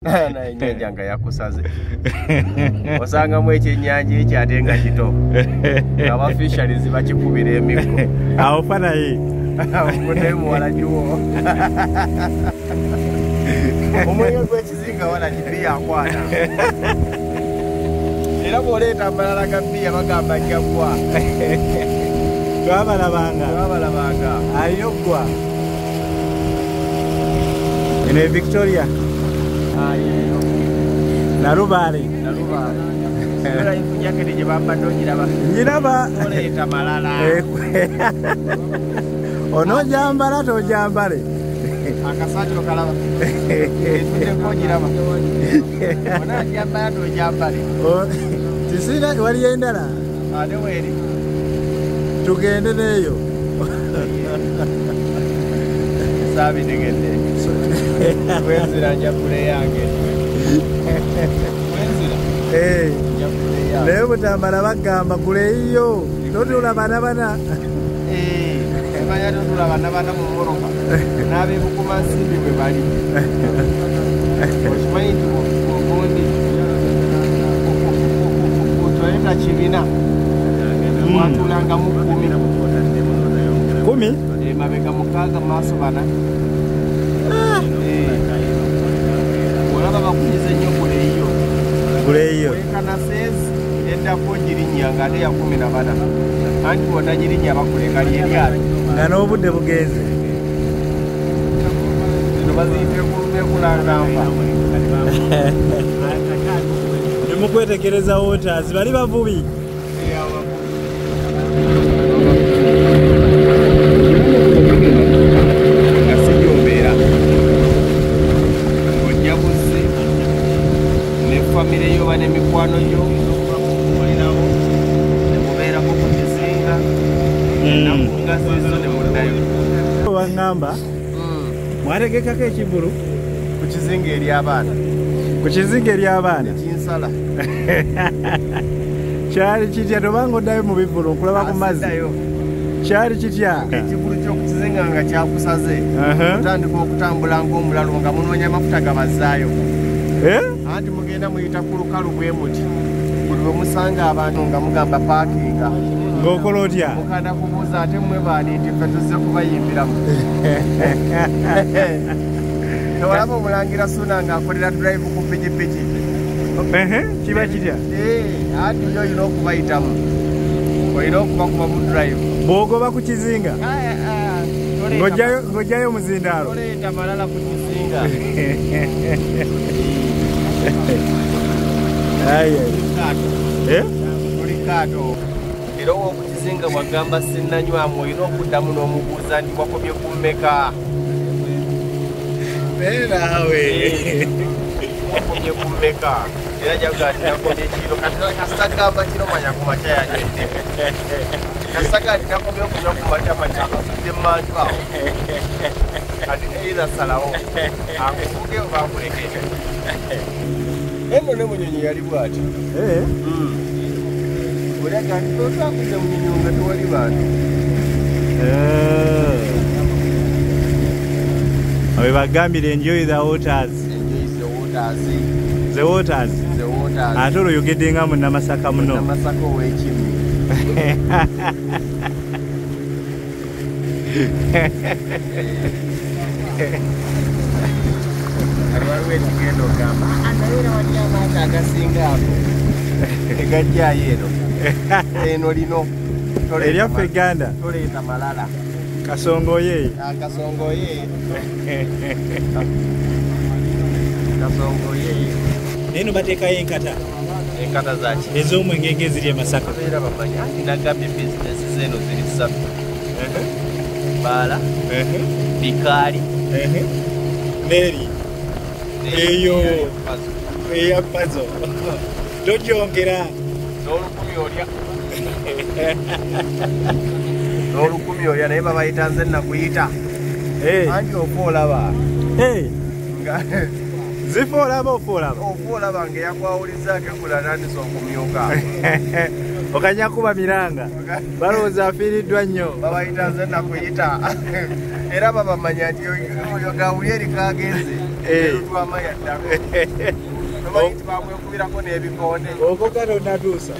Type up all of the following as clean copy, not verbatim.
Na ennyanja nga yakusaze. Osanga mu ekyennyanja ekyo ate nga kito. Aba fisheries bakikubira emiggo. Awo fana ye. Mune muwala juwo. Omwenyo gw'ekizinga wala kibiya akwana. Era bw'oleeta amalala ga bbiya bagamba njaggwa. Twabalabanga. Alina oggwa. Eno e Victoria. Nalubaale. Era ifunjakete gye bambadde ogiraba. Ngiraba. Oleeta malala. Onoojambala toojambale. Akasajo kalaba. Etudeko ogiraba. Onaajambala toojambale. Tisina waliyo endala. Ate weeri. Tugende neeyo. Saabitegedde. Wenzira njagule yange. Wenzira? Njagule yange. Naye butambala bagamba kuleeyo. Totula banabana. Simanya totula banabana mu moroka. N'abeebukuma nsimbi bwe bali. Okimanyi nti obundi otoleta kibina. Mwatulangamu 10. Mabega mukaaga maaso bana. Olaba bakunyiza nnyo kuleeyo. Wekana sezi eddako girinnya nga ate ya 14. Anti bonna girinnya bakuleka lyeryato. Nga n'obudde bugenze. Zino baziyita ekulumeekulanganfa. Nemukwetekereza Waters bali bavubi. Famire yo bane mikwano yo mulinawo nemubeerako ku kizinga nakunga zizo ne muddayo wangamba mwategekako ekivulu ku kizinga ery'abaana kinsala kyali kitya tobanga oddayo mu bivulu okulaba ku mazzi kyali kitya ekivulu ky'okukizinga nga kyakusaze otandika okutambula ng'omulalo nga munoonya amafuta gabazzaayo anti mugenda muyita ku lukalu bwe muti buli bwe musanga abantu nga mugamba paakinga ng'okola otya mukanda kubuuza ate mmwe baani nti ffe tuzze kubayimbiramu tewalaba omulangira Ssuuna ng'akolera drive ku pikipiki kiba kitya anti yo olina okubayitamu olina okubakuba mu drive bw'ogoba ku kizinga ng'ojjayo muzindaalo oleeta malala ku kizinga Mulikato era okukizinga bwagamba sinnanywamu olina okuddamu n'omubuuza nti wakobye ku mmeka naawe wakobye ku mmeka era jaga nti nakobye kiro kasitagamba kiro manya ku makya yanyedde kasitaga nti nakobye okunywa ku makya manya akafudde mmanju awo kati eitha salawo akuvuge oba akulekeke eno ne munyonyi yali bw'ati olaga nti totwakuze munyonyi nga tewali bantu abe bagambire enjoy the waters ate olwo oyogedde nga munnamasaka muno namasaka ow'ekimi waliwo ekigenda ogamba nabeera wali amaato agasinga ako tegajjayo eno lino eryaffe Uganda toleeta malala kasongoye neno bateekayo enkata zaki ez'omwenge ng'eziri e Masaka era bamanyi nagambye bizinesi zeeno ziri 3 baala bikaali neri eyo eya pazo togyongera n'olukumi olya naye babayita nze nakuyita anti ofa olaba zifa olaba ngeyakwawulizaako engula natisa okumyuka okanyakuba miranga balowooza afiiriddwa nnyo babayita nze nakuyita era babamanya nti oyo gawuli eri kagenze Lutwama yaddako. Tomanyi nti bamwekubirako n'ebikonde. Okwo kale onatuusa.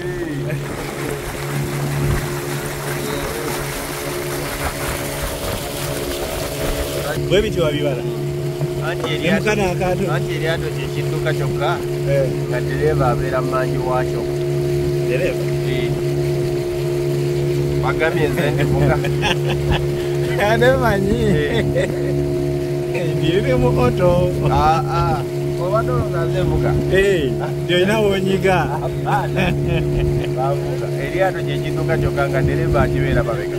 Bwe bityo wabibala. Anti eryato kyekidduka kyokka nga ddereeva abeera mmanyi waakyo. Ddereeva? Bagambye nze ndivuga. Anemanyi. Ndiri mu oto. Obadde olowooza nze mvuga? Gyolina w'onyiga. Eryato kyekidduka kyokka nga ddereeva akibeera babega.